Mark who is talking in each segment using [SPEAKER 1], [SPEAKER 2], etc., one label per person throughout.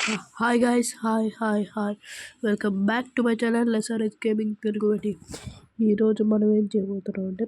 [SPEAKER 1] Hi guys hi welcome back to my channel SRS gaming Telugu ఒకటి. ఈరోజు మనం ఏం చేయబోతున్నాం అంటే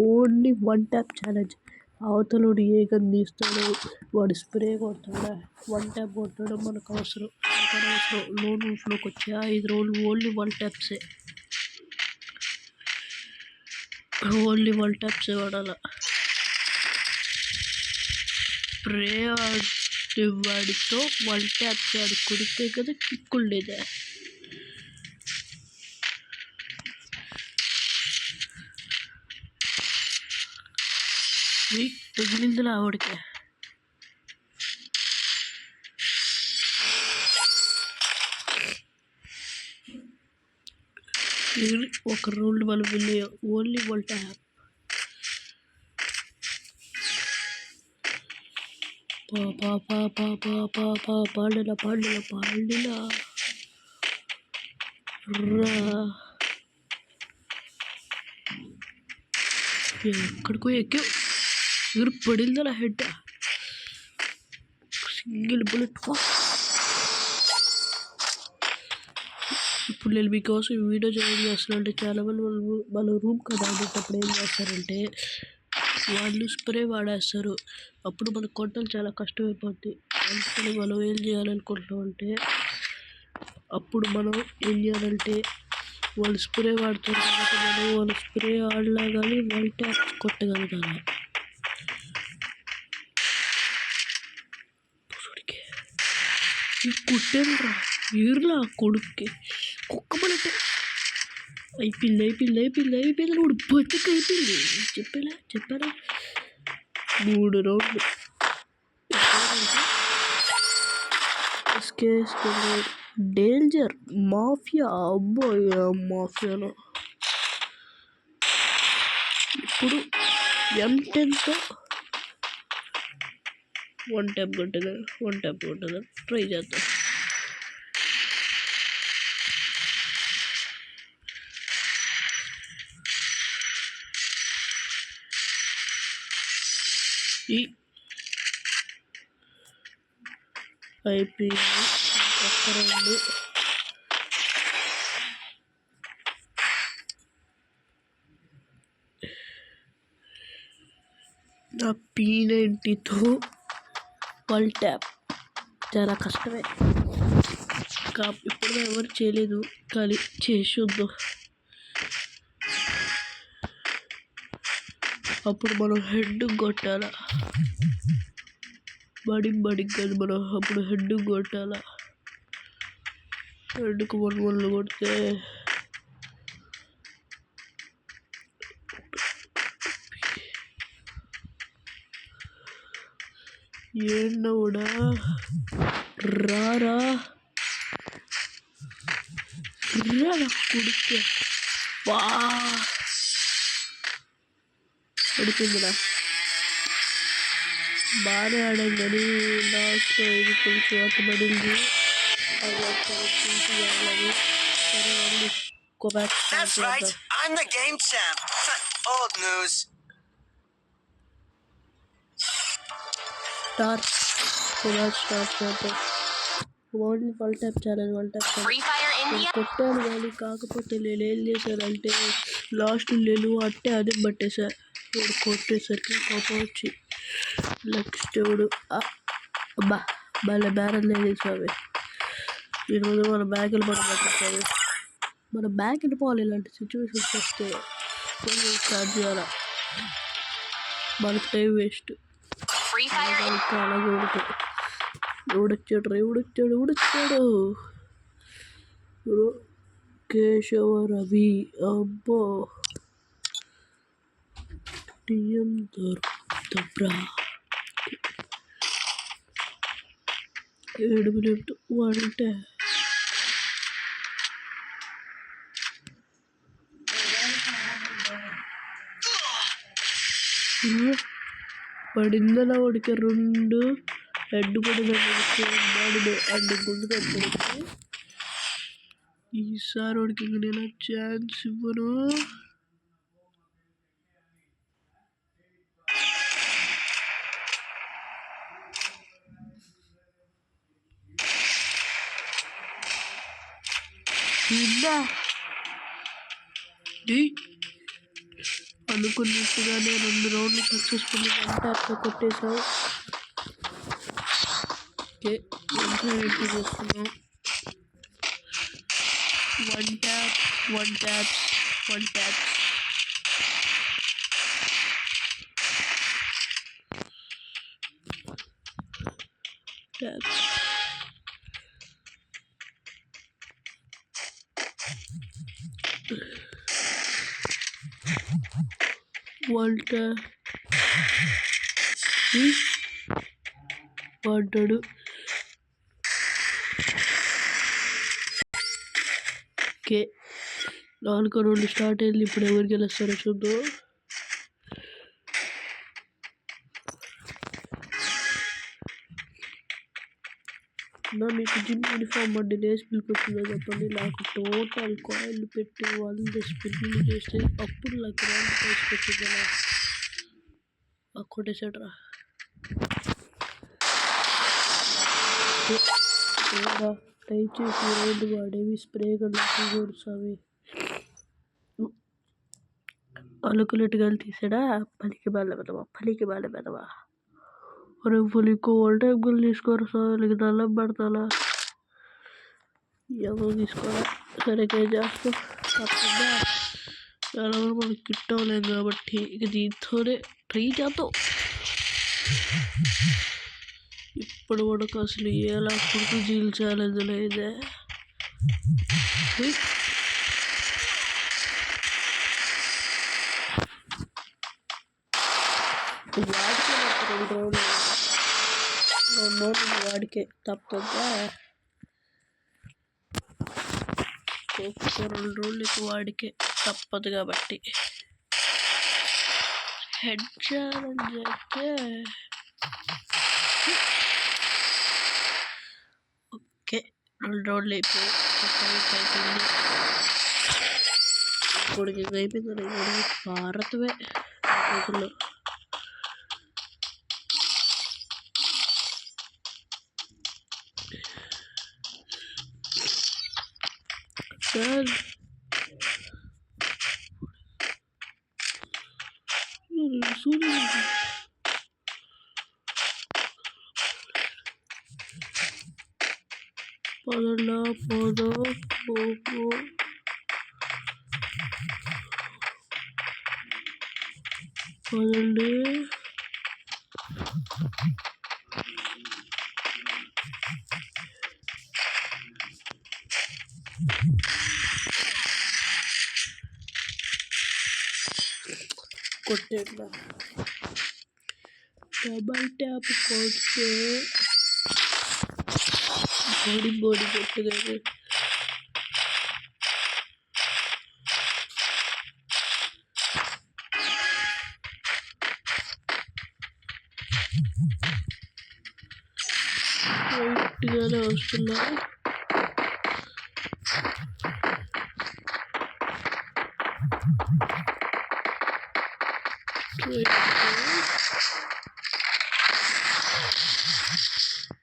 [SPEAKER 1] ఓన్లీ వన్ ట్యాప్ ఛాలెంజ్. అవతలుడు ఏ గన్ తీస్తాడు, వాడు స్ప్రే కొడతాడా, వన్ ట్యాప్ కొడతాడో మనకు అవసరం. లోన్ రూఫ్లోకి వచ్చి 5 రోజులు ఓన్లీ వన్ ట్యాప్సే వాడాల. స్ప్రే వాడితో వన్ ట్యాప్ చేయాలి, కొడితే కదా కిక్కుండేదే. తగిలిందిలా ఆవిడకి. ఒక రౌండ్ మనం వెళ్ళే ఓన్లీ వన్ ట్యాప్. పాడిలా ఎక్కడికో ఎక్కి పడిందా హెడ్. Single bullet. ఇప్పుడు నేను మీకోసం ఈ వీడియో జాయిన్ చేస్తానంటే చాలా మంది వాళ్ళ రూమ్ కదా అనేటప్పుడు ఏం చేస్తారంటే వాళ్ళు స్ప్రే వాడేస్తారు. అప్పుడు మన కొట్టలు చాలా కష్టమైపోద్ది. అందుకని మనం ఏం చేయాలనుకుంటున్నామంటే అప్పుడు మనం ఏం చేయాలంటే వాళ్ళు స్ప్రే వాడుతారు కాబట్టి మనం వాళ్ళు స్ప్రే ఆడలా కానీ వన్ ట్యాప్ కొట్టగలుగుతారు. కుట్టేరా ఈర్లా కొడుక్కి కుక్క పడితే అయిపోయింది వాడు బతికి అయిపోయింది. చెప్పారా 3 రౌండ్లు. Danger mafia. అబ్బాయి మాఫియాలో ఇప్పుడు M10తో వన్ ట్యాప్ కొట్టదా ట్రై చేద్దాం. అయిపోయింది ఒక్క రౌండ్. నా P90తో వన్ ట్యాప్ చాలా కష్టమే. ఇప్పుడు ఎవరు చేయలేదు కానీ చేసిద్దాం. అప్పుడు మనం హెడ్ కొట్టాలా, బడి కాదు, మనం అప్పుడు హెడ్ కొట్టాలా. హెడ్కు 1 కొడితే ఏంటవుడా రారా కుడికే పడిపోయిందిరా. బాగానే ఆడాం కానీ లాస్ట్ ఇది కొంచెం అక్కబడింది. స్టార్ట్ చేద్దాం. ఓన్లీ వన్ ట్యాప్ ఛాలెంజ్ కొట్టాను కానీ కాకపోతే నేనేం చేశానంటే లాస్ట్ నేను అంటే అదే పట్టేశారు. వాడు కొట్టేసరికి కోపం వచ్చి నెక్స్ట్ ఎవడు అబ్బా మళ్ళీ బ్యారల్ వేసేసావి. ఈరోజు మన బ్యాగులు పడబట్టారు. మన బ్యాగ్ వెళ్ళిపోవాలి. ఇలాంటి సిచ్యువేషన్స్ వస్తే స్టార్ట్ చేయాలా, మనకు టైం వేస్ట్. అలాగే ఎవడొచ్చాడు కేశవ రవి. అబ్బో టీఎం దొబ్రా 7 మినిట్ అంటే పడిందలా వాడికి 2 హెడ్ పడింది. అండ్ గుండు కట్టడికి ఈసారి వాడికి ఇంక నేను ఛాన్స్ ఇవ్వను. నిన్న అనుకున్నట్టుగానే 2 రౌండ్లు సక్సెస్ఫుల్ ట్యాప్తో కొట్టేశావు. ఓకే, ఇంకా ఏంటి చేస్తున్నావు? 1 ట్యాప్ 1 ట్యాప్స్ 1 ట్యాప్స్. పడ్డాడు. ఓకే, 4 రౌండ్ స్టార్ట్ అయింది. ఇప్పుడు ఎవరు గెలుస్తారో చూద్దాం. మీకు జిమ్ యూనిఫామ్ అండి డేస్ పిలిపించిందో చెప్పండి. నాకు టోటల్ కాయిన్లు పెట్టి 100 స్పిన్లు చేస్తే అప్పుడు నాకు రౌండ్ ప్రైస్ పెట్టిందా కొట్టేసాడరా. దయచేసి రౌండ్ వాడేవి స్ప్రే గడుస్తావి. అనుకున్నట్టుగా తీసాడా. పనికి బాల పెదవా. అరే ఇంకో 1 టైం గోల్ తీసుకోరు సార్. నీకు దండం పెడతానా. ఎవరు తీసుకోరా. సరే చేస్తాం తప్పకుండా. ఎలాగో మనకి కిట్ అవ్వలేదు కాబట్టి ఇక దీంతోనే ట్రై చేద్దాం. ఇప్పుడు మనకు అసలు ఎలా ఫుడ్ జీల్చాలేదు లేదే. వాడికే తప్పగా 2 రోజులకి వాడికే తప్పదు కాబట్టి హెడ్ ఛాలెంజ్ అయితే ఓకే. 2 రోజులు అయిపోయి ఇప్పటికి అయిపోయింది. భారత్వే రోజుల్లో సార్ పదండి కొట్టేట్లా డబల్ ట్యాప్ కొడితే బోడి కొట్టుగా గట్టిగానే వస్తున్నా.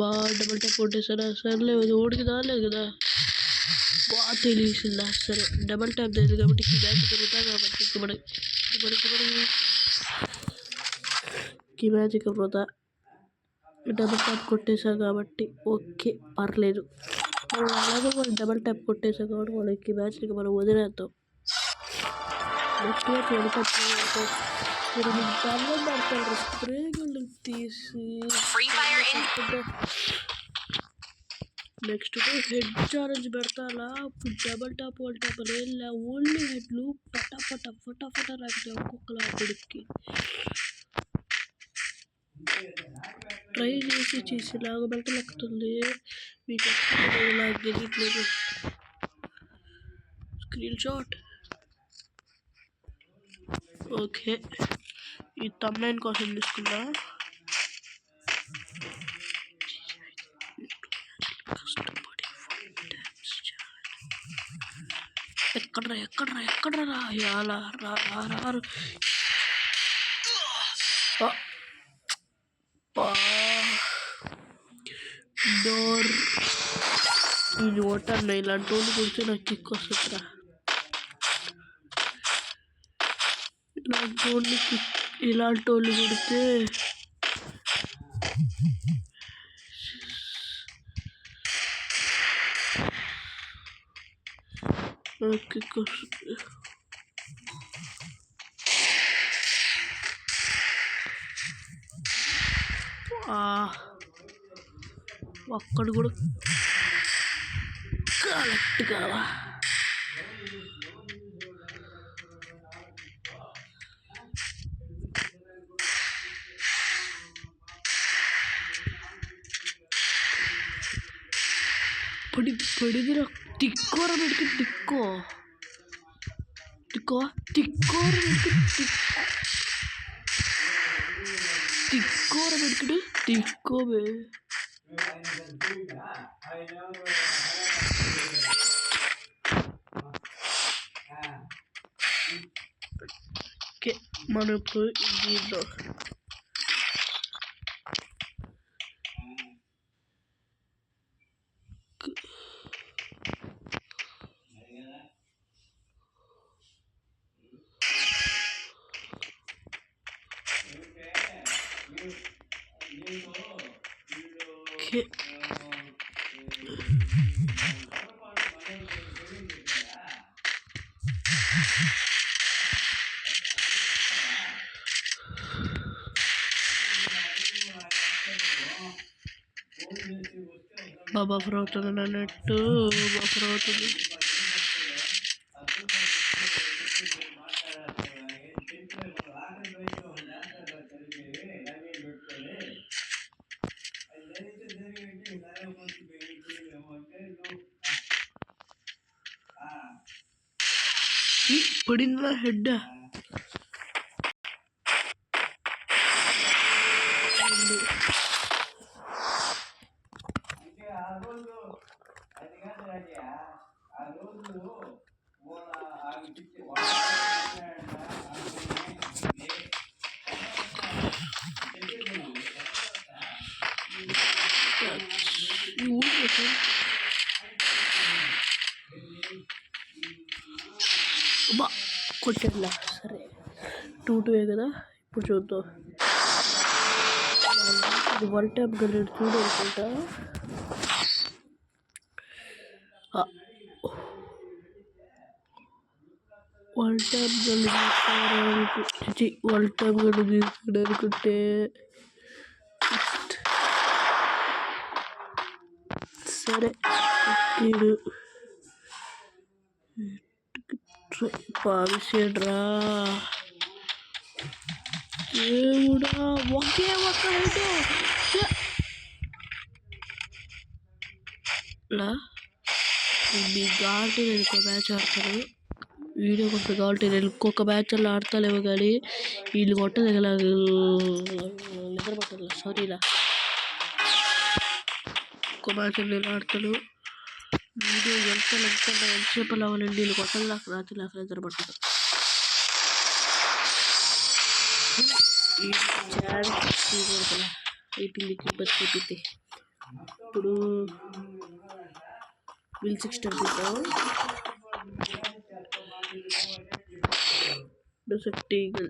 [SPEAKER 1] బాగా డబల్ టైప్ కొట్టేసారా. సర్లే ఓడికి రాలేదు కదా, బాగా తెలిసిందా. సరే డబల్ ట్యాప్ లేదు కాబట్టి మ్యాచ్ జరుగుతా కాబట్టి మ్యాచ్ పోతా. డబల్ ట్యాప్ కొట్టేసా కాబట్టి ఓకే పర్లేదు. అలాగే మనం డబల్ ట్యాప్ కొట్టేసా కాబట్టి మనకి మ్యాచ్కి మనం వదిలేద్దాం. నెక్స్ట్ మ్యాచ్ వదిలేస్తాం. స్ప్రేలు తీసి నెక్స్ట్ హెడ్ ఛాలెంజ్ పెడతాలా. డబల్ టాప్ 1 టాప్ లేదా ఓన్లీ హెడ్లు ఫటాఫట రాకపోతే ఒక్కొక్కలా కొడుక్కి ట్రై చేసి లాగబెడితే లెక్కుతుంది. మీకు లాగ్ తెలియట్లేదు. Screen shot. ఓకే, ఈ థంబ్నెయిల్ కోసం తీసుకున్నా. ఎక్కడ్రా అలా రారు. డోర్ ఇది ఓటన్న ఇలాంటి వాళ్ళు కుడితే నాకు కిక్ వస్తుందిరా. ఇలాంటి వాళ్ళు కుడితే కిక్ వస్తుంది. అక్కడ కూడా కరెక్ట్ కావా. పడిదిరా తిక్కోర పెడికి తిక్కోర పెడికి తిక్కోర పెడికడు తిక్కోవే. ఓకే మనం ఇప్పుడు దీంట్లో బఫర్ అవుతుంది అన్నట్టు బఫర్ అవుతుంది. పడిందా హెడ్ కొట్టేలా. సరే 2-2 కదా. ఇప్పుడు చూద్దాం. ఇది 1 ట్యాప్ గల్లెడు చూడు అనుకుంటా. 1 ట్యాప్ గల్లెడు 1 ట్యాప్ గల్లెడు తీసుకుని అనుకుంటే సరే తీడు పావిసేడ్రా దేవుడా. ఒకే ఒక్క మీకు కావాలంటే నేను ఇంకో మ్యాచ్ ఆడతాను. వీడియో కొంత కావాలంటే నేను ఇంకొక మ్యాచ్ అలా ఆడతాలేమో కానీ వీళ్ళు కొట్టదగల నిద్రపట్టాల. సారీలా ఇంకో మ్యాచ్ నేను ఆడతాను. వీడియో ఎంతసేపు అవ్వాలండి. వీళ్ళు కొట్టలు నాకు రాత్రి నాకు నిద్రపట్టదు. అయిపోయింది బస్ అయిపోతే. ఇప్పుడు వీల్ 60 తీద్దాం. సెట్టింగ్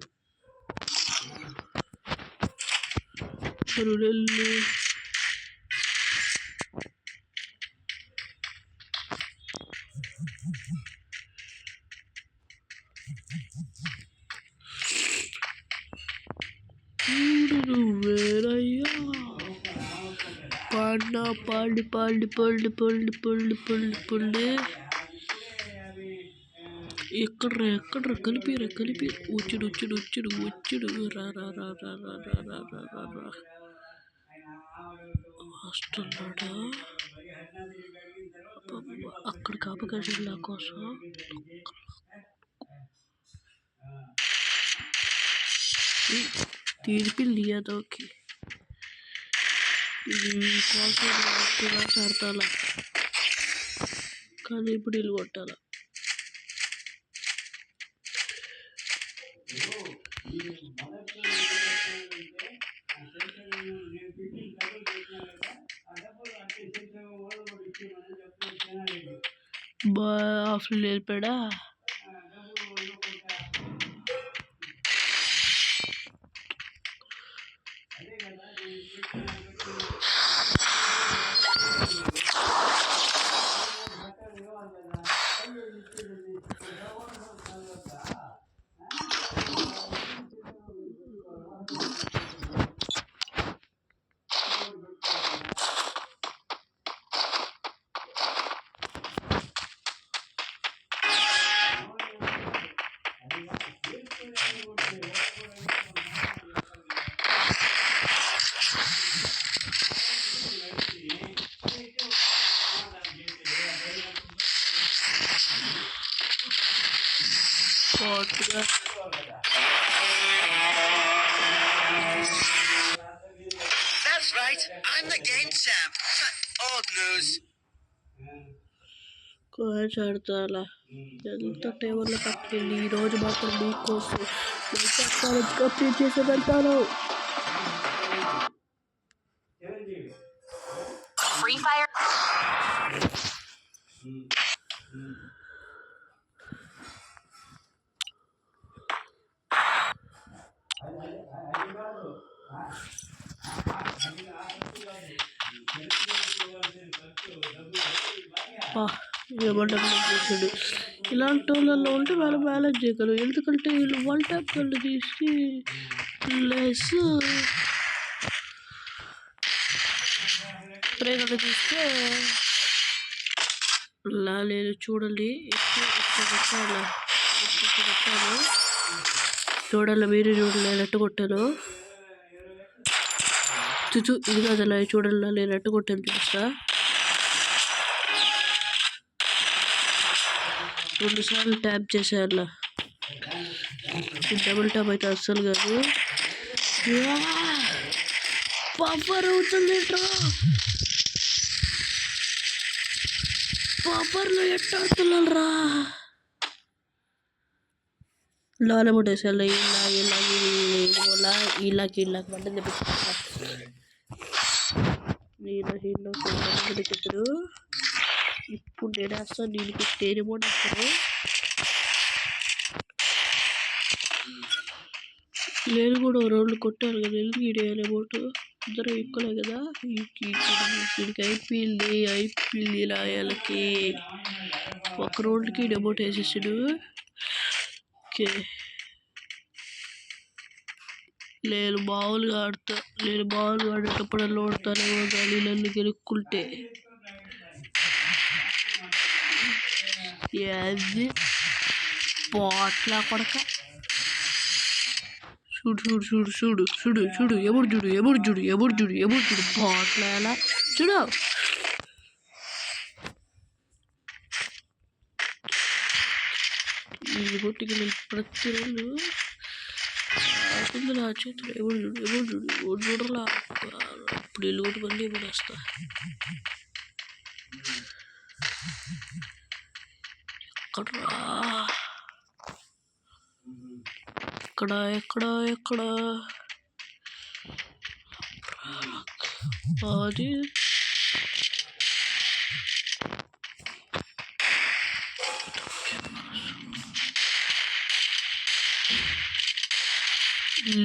[SPEAKER 1] నెల్లు వేరయ్యా పాడినా పాడి ఎక్కడ్రా కలిపిరా వచ్చుడు రా వస్తున్నాడా అక్కడికి అవకాశం నా కోసం. తీర్పిల్లి అదోకి కోసం ఆడతాల కానీ ఇప్పుడు వీళ్ళు కొట్టాల. ఆఫ్లో వెళ్ళిపోయాడా.
[SPEAKER 2] That's right. I'm the game champ. Old news.
[SPEAKER 1] Coach ఆడతాలా ఎంత టేబుల్లో పట్టుకెళ్ళి ఈరోజు మాత్రం నీకోసం కాలేజ్ కంప్లీట్ చేసి వెళ్తాను.
[SPEAKER 2] Free Fire.
[SPEAKER 1] ఏమంటారు చేసాడు. ఇలాంటి వాళ్ళల్లో ఉంటే వాళ్ళు మేనేజ్ చేయగలరు. ఎందుకంటే వీళ్ళు వన్ ట్యాప్ కళ్ళు తీసి ప్లస్ స్ప్రే కళ్ళు తీస్తే లేదు. చూడండి పెట్టాను, చూడాలి మీరు చూడండి నేను కొట్టాను. ఇది కాదు అలా చూడాలి నేను కొట్టాను చూస్తా. 2 సార్లు ట్యాప్ చేసేయాల. డబుల్ ట్యాప్ అయితే అస్సలు కాదు. పవర్ అవుతుంది పవర్లో ఎట్టాడుతున్నారా. లాల ముట్టేసేయాలి. ఇలాకి వంట తెప్పించుకుంటా. చెప్పారు ఇప్పుడు నేను వేస్తాను. దీనికి టేరిమోట్ వేస్తాను. నేను కూడా రోడ్లు కొట్టాను కదా, ఎందుకు వేయాలి అమౌంట్. ఇద్దరు ఎక్కువలే కదా. దీనికి అయిపోయింది రాయాలకి. ఒక రోడ్డుకి అమౌంట్ వేసేసాడు. ఓకే నేను మామూలుగా ఆడేటప్పుడు ఓడతానేమో కానీ నన్ను గెలుక్కుంటే అది పోట్లా కొడక. చూడు ఎముడు చూడు పోట్లా ఎలా చూడు. ఈ కొట్టికి ప్రతిరోజు నా చేతులు ఎవరు చూడలా. ఇప్పుడు ఇల్లు కొట్టి మళ్ళీ ఎప్పుడు వస్తా. ఎక్కడ అది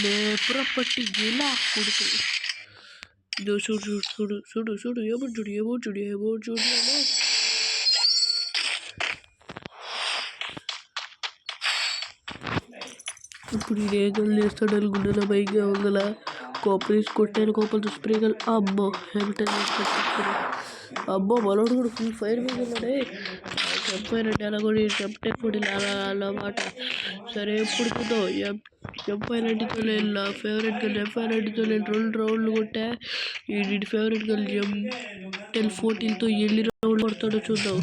[SPEAKER 1] లేపుర పట్టి గిలా కొడుకు. చూడు ఎవరు చూడు. ఇప్పుడు ఇది ఏ గల్ చేస్తాడు అనుకుంటున్నా. బైక్గా ఉంగల కోపరేసి కొట్టాను. కోపంతో స్ప్రే గల్ అబ్బో హెల్మెట్ అబ్బో మనోడు కూడా ఫుల్ ఫైర్ మీద ఉన్నాడే. చెప్పారంటే అలా కూడా చెప్టెక్ కూడా అన్నమాట. సరే ఎప్పుడు చూద్దాం. ఎఫ్ఐ90తో నేను నా ఫేవరెట్ గల్ ఎఫ్ఐ90తో నేను 2 రౌండ్లు కొట్టా. ఈ ఫేవరెట్ గల్ M1014తో ఎన్ని రౌండ్లు కొడతాడో చూద్దాం.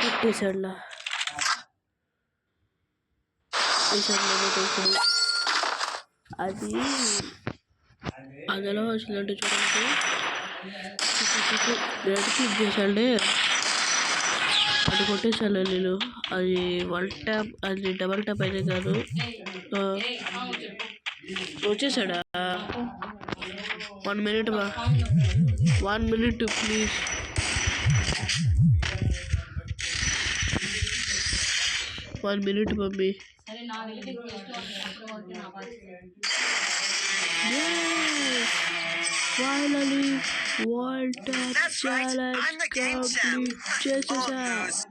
[SPEAKER 1] పెట్టేసాడులా. అది అదెలా వచ్చిందంటే చూడండి. రెడ్ క్లిక్ చేశాడే అది కొట్టేసాను నేను. అది 1 ట్యాప్, అది డబల్ ట్యాప్ అయితే కాదు. వచ్చేసాడా? 1 minute బా, 1 minute please. One minute mummy. Finally world tap
[SPEAKER 2] That's right.
[SPEAKER 1] Challenge
[SPEAKER 2] I'm the game champ.
[SPEAKER 1] Complete చేసేసా.
[SPEAKER 2] Almost.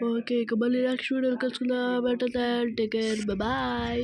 [SPEAKER 1] ఓకే, ఇక మళ్ళీ నెక్స్ట్ వీడియోలో కలుసుకుందాం. Better take care, bye.